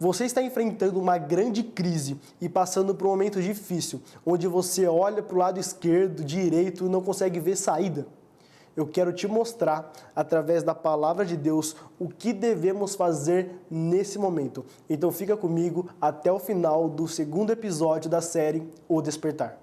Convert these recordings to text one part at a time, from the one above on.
Você está enfrentando uma grande crise e passando por um momento difícil, onde você olha para o lado esquerdo, direito e não consegue ver saída? Eu quero te mostrar, através da palavra de Deus, o que devemos fazer nesse momento. Então fica comigo até o final do segundo episódio da série O Despertar.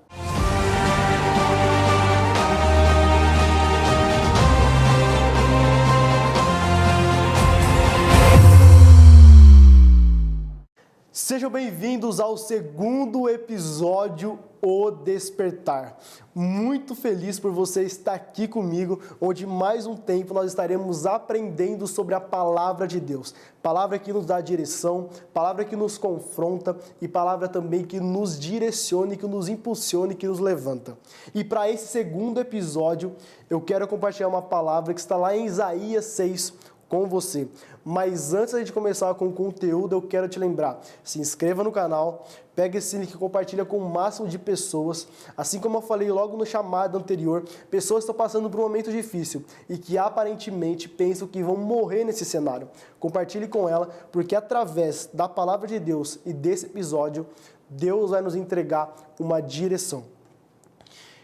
Sejam bem-vindos ao segundo episódio, O Despertar. Muito feliz por você estar aqui comigo, onde mais um tempo nós estaremos aprendendo sobre a Palavra de Deus. Palavra que nos dá direção, palavra que nos confronta e palavra também que nos direcione, que nos impulsione, que nos levanta. E para esse segundo episódio, eu quero compartilhar uma palavra que está lá em Isaías 6, com você. Mas antes de começar com o conteúdo, eu quero te lembrar, se inscreva no canal, pega esse link e compartilha com o máximo de pessoas. Assim como eu falei logo no chamado anterior, pessoas estão passando por um momento difícil e que aparentemente pensam que vão morrer nesse cenário. Compartilhe com ela, porque através da palavra de Deus e desse episódio, Deus vai nos entregar uma direção.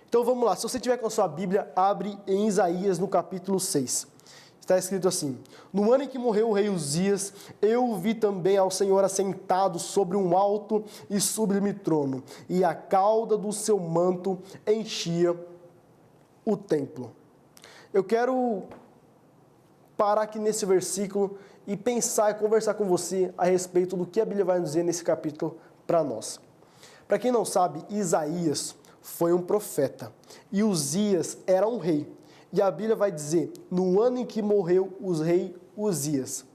Então vamos lá, se você tiver com a sua Bíblia, abre em Isaías no capítulo 6. Está escrito assim: no ano em que morreu o rei Uzias, eu vi também ao Senhor assentado sobre um alto e sublime trono, e a cauda do seu manto enchia o templo. Eu quero parar aqui nesse versículo e pensar e conversar com você a respeito do que a Bíblia vai nos dizer nesse capítulo para nós. Para quem não sabe, Isaías foi um profeta e Uzias era um rei. E a Bíblia vai dizer, no ano em que morreu o rei Uzias.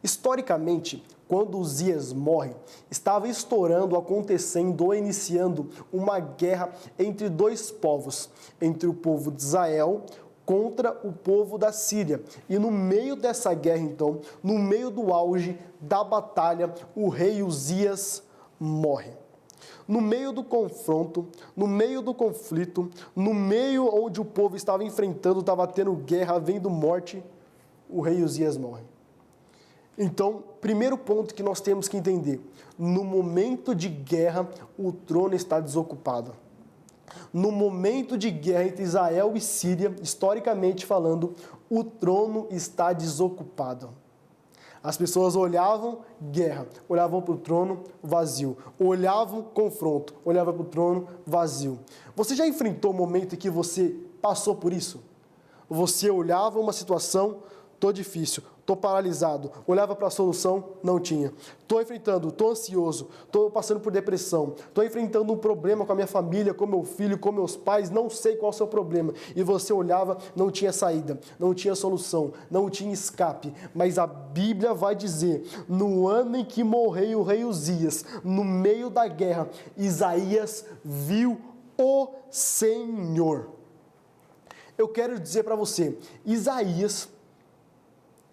Historicamente, quando Uzias morre, estava estourando, acontecendo ou iniciando uma guerra entre dois povos, entre o povo de Israel contra o povo da Síria. E no meio dessa guerra, então, no meio do auge da batalha, o rei Uzias morre. No meio do confronto, no meio do conflito, no meio onde o povo estava enfrentando, estava tendo guerra, havendo morte, o rei Uzias morre. Então, primeiro ponto que nós temos que entender, no momento de guerra, o trono está desocupado. No momento de guerra entre Israel e Síria, historicamente falando, o trono está desocupado. As pessoas olhavam guerra, olhavam para o trono vazio, olhavam confronto, olhavam para o trono vazio. Você já enfrentou um momento em que você passou por isso? Você olhava uma situação, tô difícil, tô paralisado, olhava para a solução, não tinha. Tô enfrentando, tô ansioso, tô passando por depressão, tô enfrentando um problema com a minha família, com meu filho, com meus pais, não sei qual é o seu problema. E você olhava, não tinha saída, não tinha solução, não tinha escape. Mas a Bíblia vai dizer, no ano em que morreu o rei Uzias, no meio da guerra, Isaías viu o Senhor. Eu quero dizer para você, Isaías,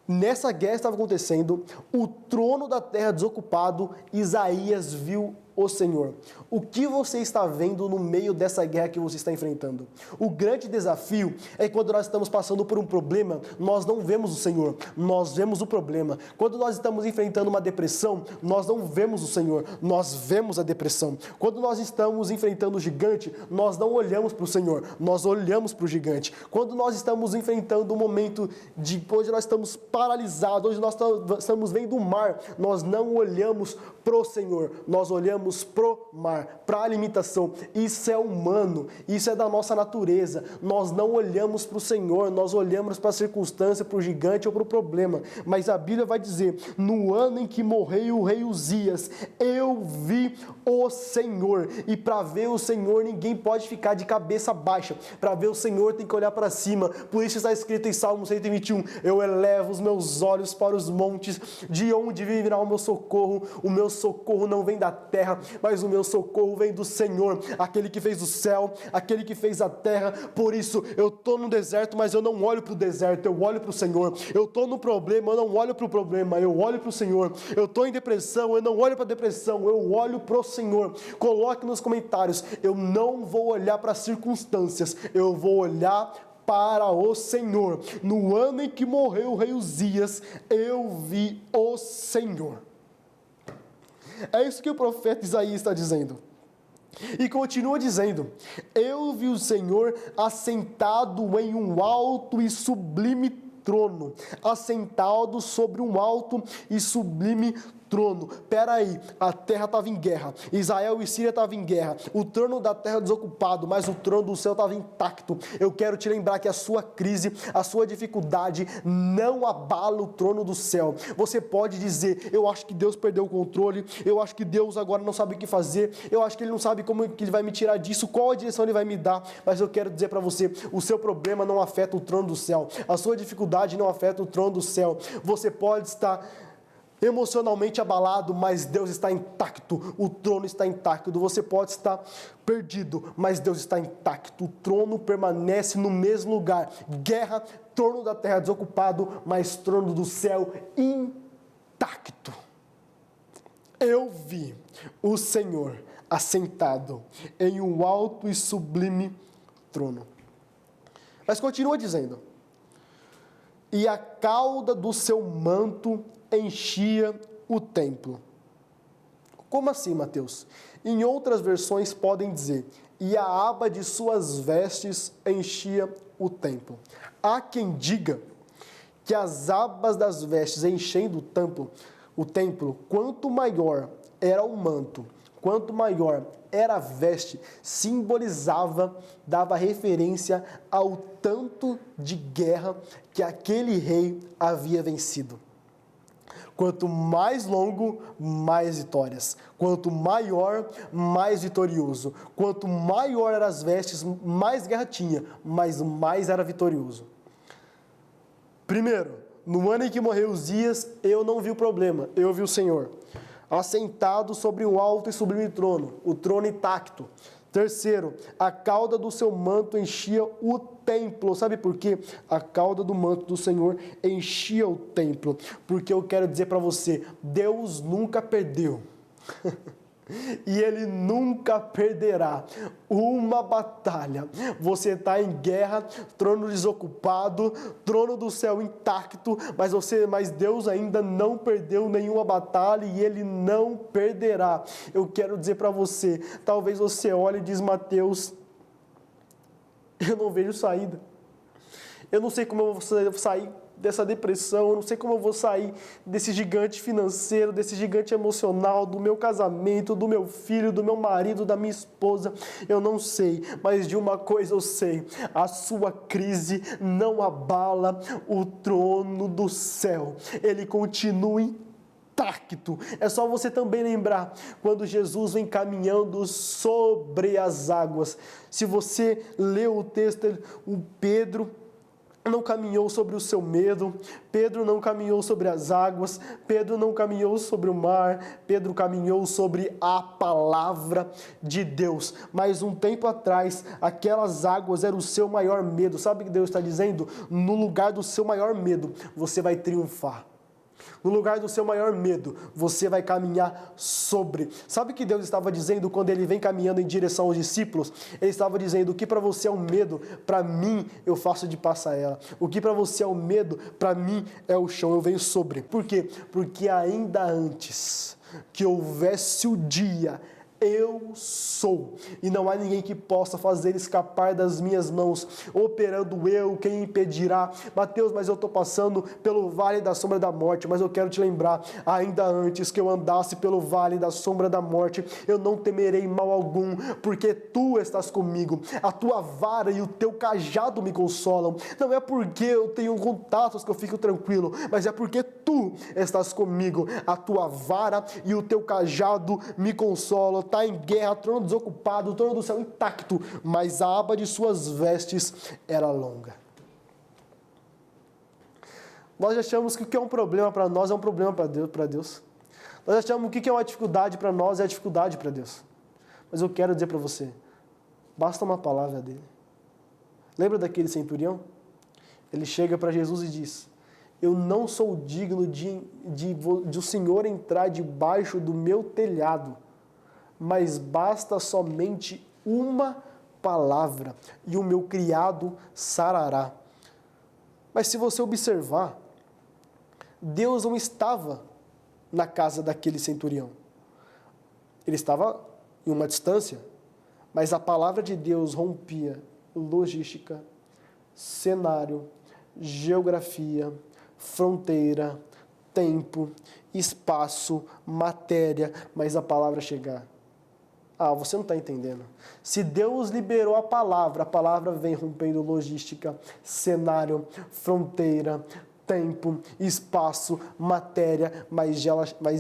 nessa guerra estava acontecendo, o trono da terra desocupado, Isaías viu o Senhor. O que você está vendo no meio dessa guerra que você está enfrentando? O grande desafio é que quando nós estamos passando por um problema, nós não vemos o Senhor, nós vemos o problema. Quando nós estamos enfrentando uma depressão, nós não vemos o Senhor, nós vemos a depressão. Quando nós estamos enfrentando o gigante, nós não olhamos para o Senhor, nós olhamos para o gigante. Quando nós estamos enfrentando um momento de onde nós estamos paralisados, onde nós estamos vendo o mar, nós não olhamos para o Senhor, nós olhamos pro mar, para a limitação. Isso é humano, isso é da nossa natureza. Nós não olhamos para o Senhor, nós olhamos para a circunstância, para o gigante ou para o problema. Mas a Bíblia vai dizer, no ano em que morreu o rei Uzias, eu vi o Senhor. E para ver o Senhor, ninguém pode ficar de cabeça baixa. Para ver o Senhor, tem que olhar para cima. Por isso está escrito em Salmo 121, eu elevo os meus olhos para os montes, de onde virá o meu socorro não vem da terra, mas o meu socorro vem do Senhor, aquele que fez o céu, aquele que fez a terra. Por isso, eu estou no deserto, mas eu não olho para o deserto, eu olho para o Senhor. Eu estou no problema, eu não olho para o problema, eu olho para o Senhor. Eu estou em depressão, eu não olho para a depressão, eu olho para o Senhor. Coloque nos comentários, eu não vou olhar para as circunstâncias, eu vou olhar para o Senhor. No ano em que morreu o rei Uzias, eu vi o Senhor. É isso que o profeta Isaías está dizendo. E continua dizendo: eu vi o Senhor assentado em um alto e sublime trono, assentado sobre um alto e sublime trono. Peraí, a terra estava em guerra, Israel e Síria estavam em guerra, o trono da terra desocupado, mas o trono do céu estava intacto. Eu quero te lembrar que a sua crise, a sua dificuldade não abala o trono do céu. Você pode dizer: eu acho que Deus perdeu o controle, eu acho que Deus agora não sabe o que fazer, eu acho que Ele não sabe como que Ele vai me tirar disso, qual a direção Ele vai me dar, mas eu quero dizer para você: o seu problema não afeta o trono do céu, a sua dificuldade não afeta o trono do céu. Você pode estar emocionalmente abalado, mas Deus está intacto, o trono está intacto. Você pode estar perdido, mas Deus está intacto, o trono permanece no mesmo lugar. Guerra, trono da terra desocupado, mas trono do céu intacto. Eu vi o Senhor assentado em um alto e sublime trono. Mas continua dizendo: e a cauda do seu manto enchia o templo. Como assim, Mateus? Em outras versões podem dizer: e a aba de suas vestes enchia o templo. Há quem diga que as abas das vestes enchendo o templo, quanto maior era o manto, quanto maior era a veste, simbolizava, dava referência ao tanto de guerra que aquele rei havia vencido. Quanto mais longo, mais vitórias. Quanto maior, mais vitorioso. Quanto maior eram as vestes, mais guerra tinha, mas mais era vitorioso. Primeiro, no ano em que morreu Uzias, eu não vi o problema, eu vi o Senhor assentado sobre um alto e sublime trono, o trono intacto. Terceiro, a cauda do seu manto enchia o templo. Sabe por quê? A cauda do manto do Senhor enchia o templo. Porque eu quero dizer para você, Deus nunca perdeu. E Ele nunca perderá uma batalha. Você está em guerra, trono desocupado, trono do céu intacto, mas Deus ainda não perdeu nenhuma batalha e Ele não perderá. Eu quero dizer para você, talvez você olhe e diz: Mateus, eu não vejo saída. Eu não sei como eu vou sair dessa depressão, eu não sei como eu vou sair desse gigante financeiro, desse gigante emocional, do meu casamento, do meu filho, do meu marido, da minha esposa. Eu não sei, mas de uma coisa eu sei: a sua crise não abala o trono do céu. Ele continua intacto. É só você também lembrar quando Jesus vem caminhando sobre as águas. Se você leu o texto, o Pedro não caminhou sobre o seu medo, Pedro não caminhou sobre as águas, Pedro não caminhou sobre o mar, Pedro caminhou sobre a palavra de Deus. Mas um tempo atrás, aquelas águas eram o seu maior medo. Sabe o que Deus está dizendo? No lugar do seu maior medo, você vai triunfar. No lugar do seu maior medo, você vai caminhar sobre. Sabe o que Deus estava dizendo quando Ele vem caminhando em direção aos discípulos? Ele estava dizendo: o que para você é um medo, para mim eu faço de passarela. O que para você é um medo, para mim é o chão, eu venho sobre. Por quê? Porque ainda antes que houvesse o dia, eu sou, e não há ninguém que possa fazer escapar das minhas mãos. Operando eu, quem impedirá? Mateus, mas eu estou passando pelo vale da sombra da morte. Mas eu quero te lembrar, ainda antes que eu andasse pelo vale da sombra da morte, eu não temerei mal algum, porque tu estás comigo. A tua vara e o teu cajado me consolam. Não é porque eu tenho contatos que eu fico tranquilo, mas é porque tu estás comigo. A tua vara e o teu cajado me consolam. Está em guerra, trono desocupado, trono do céu intacto, mas a aba de suas vestes era longa. Nós achamos que o que é um problema para nós é um problema para Deus. Nós achamos que o que é uma dificuldade para nós é dificuldade para Deus. Mas eu quero dizer para você, basta uma palavra dele. Lembra daquele centurião? Ele chega para Jesus e diz: eu não sou digno de o Senhor entrar debaixo do meu telhado, mas basta somente uma palavra e o meu criado sarará. Mas se você observar, Deus não estava na casa daquele centurião. Ele estava em uma distância, mas a palavra de Deus rompia logística, cenário, geografia, fronteira, tempo, espaço, matéria, mas a palavra chegar. Ah, você não está entendendo. Se Deus liberou a palavra vem rompendo logística, cenário, fronteira, tempo, espaço, matéria, mas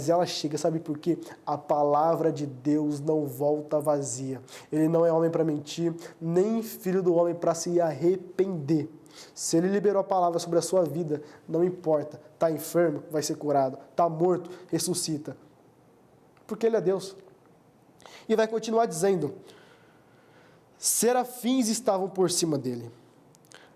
ela chega, sabe por quê? A palavra de Deus não volta vazia. Ele não é homem para mentir, nem filho do homem para se arrepender. Se ele liberou a palavra sobre a sua vida, não importa. Está enfermo, vai ser curado. Está morto, ressuscita. Porque ele é Deus. E vai continuar dizendo: serafins estavam por cima dele.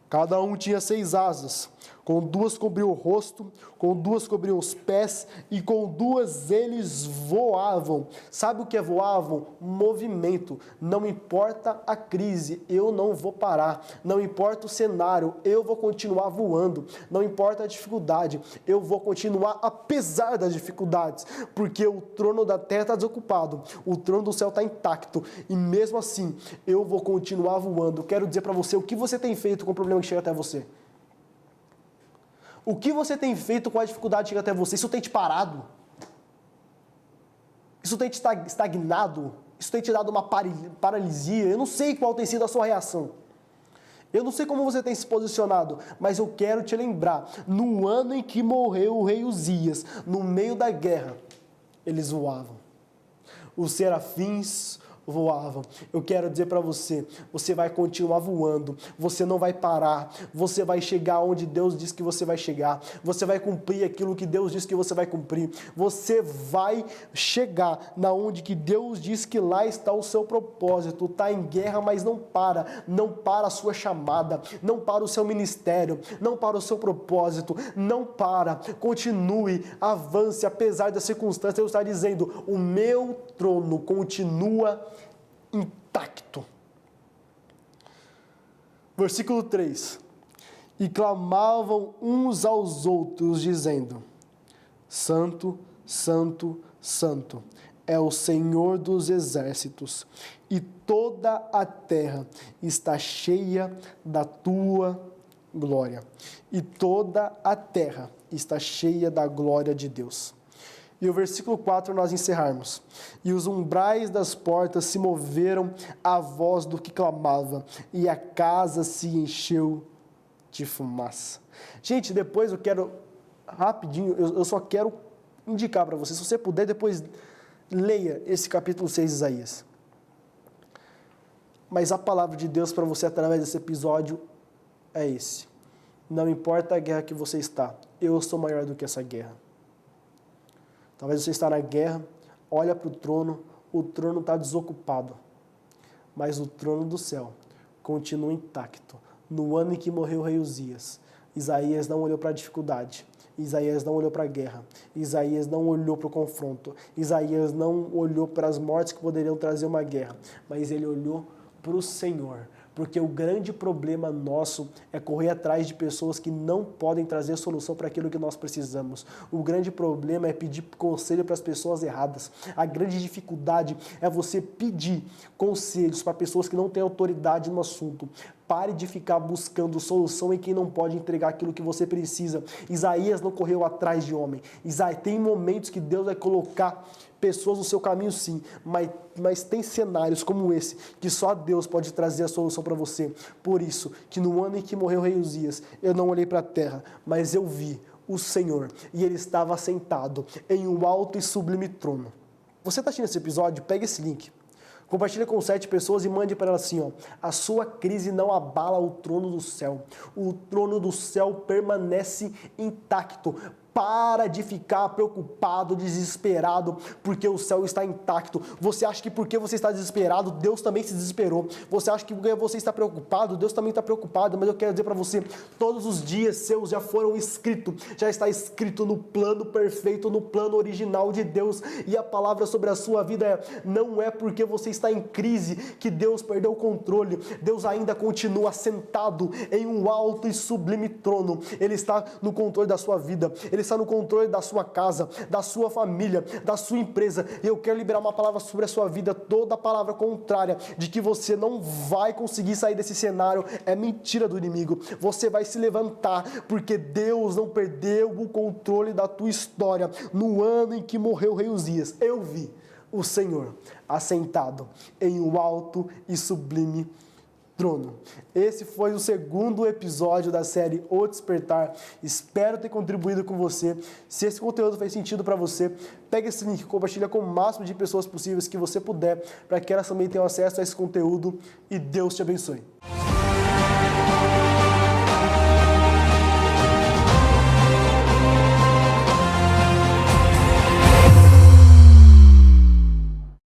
Cada um tinha 6 asas. Com 2 cobriam o rosto, com 2 cobriam os pés, e com 2 eles voavam. Sabe o que é voavam? Movimento. Não importa a crise, eu não vou parar. Não importa o cenário, eu vou continuar voando. Não importa a dificuldade, eu vou continuar apesar das dificuldades. Porque o trono da terra está desocupado, o trono do céu está intacto. E mesmo assim, eu vou continuar voando. Quero dizer para você, o que você tem feito com o problema que chega até você? O que você tem feito com a dificuldade que chega até você? Isso tem te parado? Isso tem te estagnado? Isso tem te dado uma paralisia? Eu não sei qual tem sido a sua reação. Eu não sei como você tem se posicionado, mas eu quero te lembrar, no ano em que morreu o rei Uzias, no meio da guerra, eles voavam. Os serafins voavam. Eu quero dizer para você, você vai continuar voando, você não vai parar, você vai chegar onde Deus diz que você vai chegar, você vai cumprir aquilo que Deus diz que você vai cumprir, você vai chegar na onde que Deus diz que lá está o seu propósito. Está em guerra, mas não para a sua chamada, não para o seu ministério, não para o seu propósito, não para, continue, avance, apesar das circunstâncias. Eu estou dizendo, o meu trono continua intacto. Versículo 3. E clamavam uns aos outros, dizendo: Santo, Santo, Santo é o Senhor dos exércitos, e toda a terra está cheia da tua glória. E toda a terra está cheia da glória de Deus. E o versículo 4 nós encerrarmos. E os umbrais das portas se moveram à voz do que clamava, e a casa se encheu de fumaça. Gente, depois eu quero, rapidinho, eu só quero indicar para você, se você puder, depois leia esse capítulo 6 de Isaías. Mas a palavra de Deus para você através desse episódio é esse. Não importa a guerra que você está, eu sou maior do que essa guerra. Talvez você está na guerra, olha para o trono está desocupado, mas o trono do céu continua intacto. No ano em que morreu o rei Uzias, Isaías não olhou para a dificuldade, Isaías não olhou para a guerra, Isaías não olhou para o confronto, Isaías não olhou para as mortes que poderiam trazer uma guerra, mas ele olhou para o Senhor. Porque o grande problema nosso é correr atrás de pessoas que não podem trazer solução para aquilo que nós precisamos. O grande problema é pedir conselho para as pessoas erradas. A grande dificuldade é você pedir conselhos para pessoas que não têm autoridade no assunto. Pare de ficar buscando solução em quem não pode entregar aquilo que você precisa. Isaías não correu atrás de homem. Tem momentos que Deus vai colocar pessoas no seu caminho, sim, mas tem cenários como esse que só Deus pode trazer a solução para você. Por isso, que no ano em que morreu o rei Uzias, eu não olhei para a terra, mas eu vi o Senhor, e Ele estava sentado em um alto e sublime trono. Você está assistindo esse episódio? Pega esse link. Compartilha com 7 pessoas e mande para elas assim, ó: a sua crise não abala o trono do céu. O trono do céu permanece intacto. Para de ficar preocupado, desesperado, porque o céu está intacto. Você acha que porque você está desesperado, Deus também se desesperou. Você acha que porque você está preocupado, Deus também está preocupado. Mas eu quero dizer para você, todos os dias seus já foram escritos, já está escrito no plano perfeito, no plano original de Deus. E a palavra sobre a sua vida é: não é porque você está em crise que Deus perdeu o controle. Deus ainda continua sentado em um alto e sublime trono. Ele está no controle da sua vida. Ele Ele está no controle da sua casa, da sua família, da sua empresa. E eu quero liberar uma palavra sobre a sua vida, toda palavra contrária de que você não vai conseguir sair desse cenário é mentira do inimigo. Você vai se levantar, porque Deus não perdeu o controle da tua história. No ano em que morreu o rei Uzias, eu vi o Senhor assentado em um alto e sublime trono. Esse foi o segundo episódio da série O Despertar. Espero ter contribuído com você. Se esse conteúdo fez sentido para você, pega esse link, compartilha com o máximo de pessoas possíveis que você puder, para que elas também tenham acesso a esse conteúdo, e Deus te abençoe.